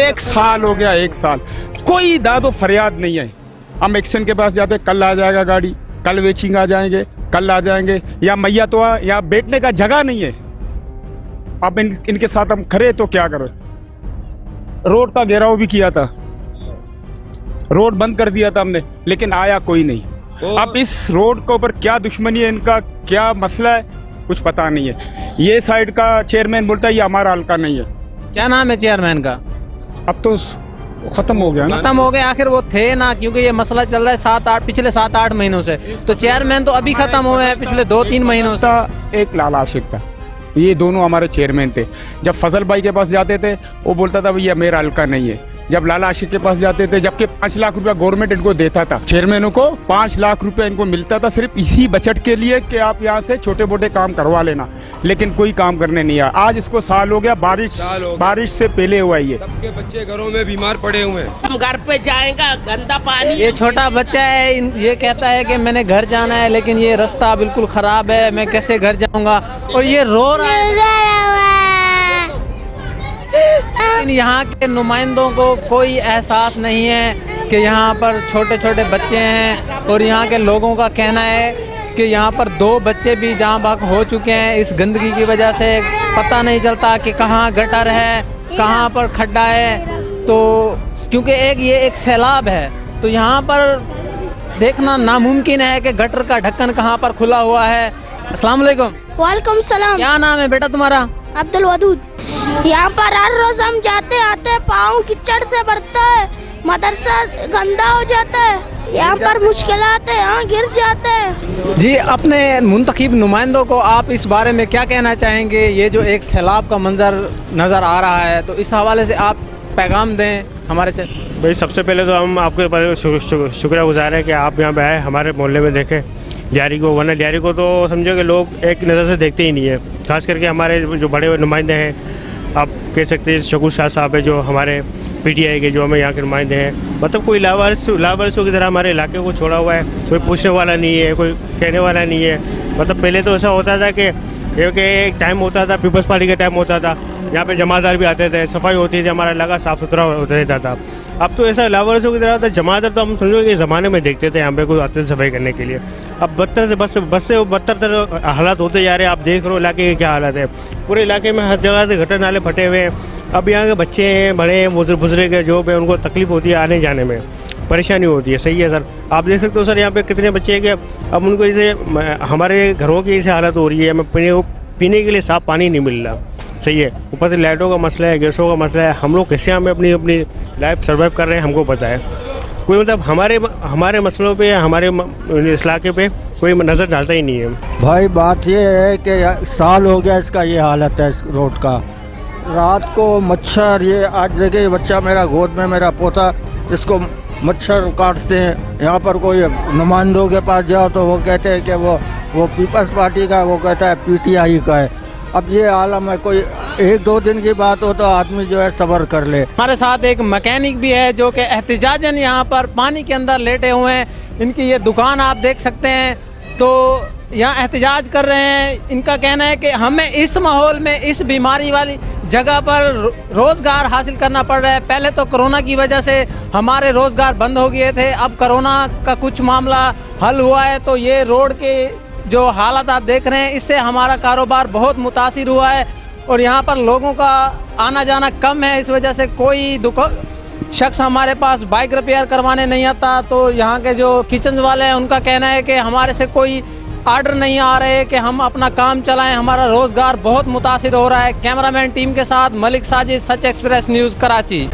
एक साल हो गया, एक साल, कोई दादो फरियाद नहीं है। हम एक्शन के पास जाते, कल आ जाएगा गाड़ी, कल वेचिंग आ जाएंगे, कल आ जाएंगे, या मैया तो यहाँ बैठने का जगह नहीं है। अब इनके साथ हम खड़े तो क्या करें। रोड का घेराव भी किया था, रोड बंद कर दिया था हमने, लेकिन आया कोई नहीं। अब इस रोड के ऊपर क्या दुश्मनी है इनका, क्या मसला है, कुछ पता नहीं है। ये साइड का चेयरमैन बोलता है ये हमारा हल्का नहीं है। क्या नाम है चेयरमैन का? अब तो खत्म हो गया ना। खत्म हो गया, आखिर वो थे ना, क्योंकि ये मसला चल रहा है पिछले 7-8 महीनों से। तो चेयरमैन तो अभी खत्म हुए हैं, पिछले 2-3 महीनों से। एक लाला आशिक था, ये दोनों हमारे चेयरमैन थे। जब फजल भाई के पास जाते थे वो बोलता था भैया मेरा हल्का नहीं है। जब लाला आशिक के पास जाते थे, जबकि 5 लाख रुपया गवर्नमेंट इनको देता था, चेयरमैनों को 5 लाख रुपया इनको मिलता था सिर्फ इसी बजट के लिए कि आप यहाँ से छोटे मोटे काम करवा लेना, लेकिन कोई काम करने नहीं आया। आज इसको साल हो गया, बारिश से पहले हुआ है। ये सबके बच्चे घरों में बीमार पड़े हुए हैं। हम घर पे जाएंगे, गंदा पानी। ये छोटा बच्चा है, ये कहता है कि मैंने घर जाना है, लेकिन ये रास्ता बिल्कुल खराब है, मैं कैसे घर जाऊंगा, और ये रो रहा है। लेकिन यहाँ के नुमाइंदों को कोई एहसास नहीं है कि यहाँ पर छोटे छोटे बच्चे हैं, और यहाँ के लोगों का कहना है कि यहाँ पर 2 बच्चे भी जहाँ बहक हो चुके हैं इस गंदगी की वजह से। पता नहीं चलता कि कहाँ गटर है, कहाँ पर खड्डा है। तो क्योंकि एक सैलाब है, तो यहाँ पर देखना नामुमकिन है कि गटर का ढक्कन कहाँ पर खुला हुआ है। अस्सलाम वालेकुम। वालेकुम सलाम। क्या नाम है बेटा तुम्हारा? अब्दुल वदूद। यहाँ पर हर रोज हम जाते आते पाँव कीचड़ से भरता है, मदरसा गंदा हो जाता है, यहाँ पर मुश्किलात है, यहाँ गिर जाते हैं। जी, अपने मुंतखब नुमाइंदों को आप इस बारे में क्या कहना चाहेंगे? ये जो एक सैलाब का मंजर नज़र आ रहा है, तो इस हवाले से आप पैगाम दें हमारे। भाई सबसे पहले तो हम आपके ऊपर शुक्रिया गुजार है कि आप यहाँ पे आए, हमारे मोहल्ले में देखें जारी को, वरना जारी को तो समझो कि लोग एक नज़र से देखते ही नहीं है। खास करके हमारे जो बड़े नुमाइंदे हैं, आप कह सकते हैं शकूर शाह साहब है, जो हमारे PTI के जो हमें यहाँ के नुमाइंदे हैं, मतलब कोई लावारिसों की तरह हमारे इलाके को छोड़ा हुआ है। कोई पूछने वाला नहीं है, कोई कहने वाला नहीं है। मतलब पहले तो ऐसा होता था कि एक टाइम होता था, पीपल्स पार्टी का टाइम होता था, यहाँ पे जमादार भी आते थे, सफाई होती थी, हमारा इलाका साफ़ सुथरा होता रहता था। अब तो ऐसा लावारिसों की तरह होता है। जमादार तो हम समझो कि ज़माने में देखते थे यहाँ पे कोई आते थे सफाई करने के लिए। अब बदतर से बदतर हालात होते जा रहे हैं। आप देख रहे हो इलाके के क्या हालत है। पूरे इलाके में हर जगह से गटर नाले फटे हुए हैं। अब यहाँ के बच्चे हैं, बड़े हैं, बुजुर्ग जो है, उनको तकलीफ होती है, आने जाने में परेशानी होती है। सही है सर, आप देख सकते हो सर यहाँ पे कितने बच्चे हैं कि अब उनको जैसे हमारे घरों की जैसे हालत हो रही है, हमें पीने के लिए साफ़ पानी नहीं मिल रहा। सही है, ऊपर से लाइटों का मसला है, गैसों का मसला है। हम लोग कैसे हमें अपनी लाइफ सर्वाइव कर रहे हैं हमको पता है। कोई मतलब हमारे मसलों पे, हमारे इस इलाके पे कोई नज़र डालता ही नहीं है। भाई बात ये है कि साल हो गया इसका ये हालत है इस रोड का। रात को मच्छर, ये आज देखिए बच्चा मेरा गोद में, मेरा पोता, इसको मच्छर काटते हैं। यहाँ पर कोई नुमाइंदों के पास जाओ तो वो कहते हैं कि वो पीपल्स पार्टी का, वो कहता है PTI का है। अब ये आलम है, कोई 1-2 दिन की बात हो तो आदमी जो है सब्र कर ले। हमारे साथ एक मैकेनिक भी है जो कि एहतिजाजन यहाँ पर पानी के अंदर लेटे हुए हैं। इनकी ये दुकान आप देख सकते हैं, तो यहाँ एहतिजाज कर रहे हैं। इनका कहना है कि हमें इस माहौल में, इस बीमारी वाली जगह पर रोज़गार हासिल करना पड़ रहा है। पहले तो कोरोना की वजह से हमारे रोज़गार बंद हो गए थे, अब कोरोना का कुछ मामला हल हुआ है, तो ये रोड के जो हालात आप देख रहे हैं, इससे हमारा कारोबार बहुत मुतासिर हुआ है। और यहाँ पर लोगों का आना जाना कम है, इस वजह से कोई शख्स हमारे पास बाइक रिपेयर करवाने नहीं आता। तो यहाँ के जो किचन वाले हैं उनका कहना है कि हमारे से कोई आर्डर नहीं आ रहे कि हम अपना काम चलाएं, हमारा रोज़गार बहुत मुतासिर हो रहा है। कैमरामैन टीम के साथ मलिक साजिद, सच एक्सप्रेस न्यूज़, कराची।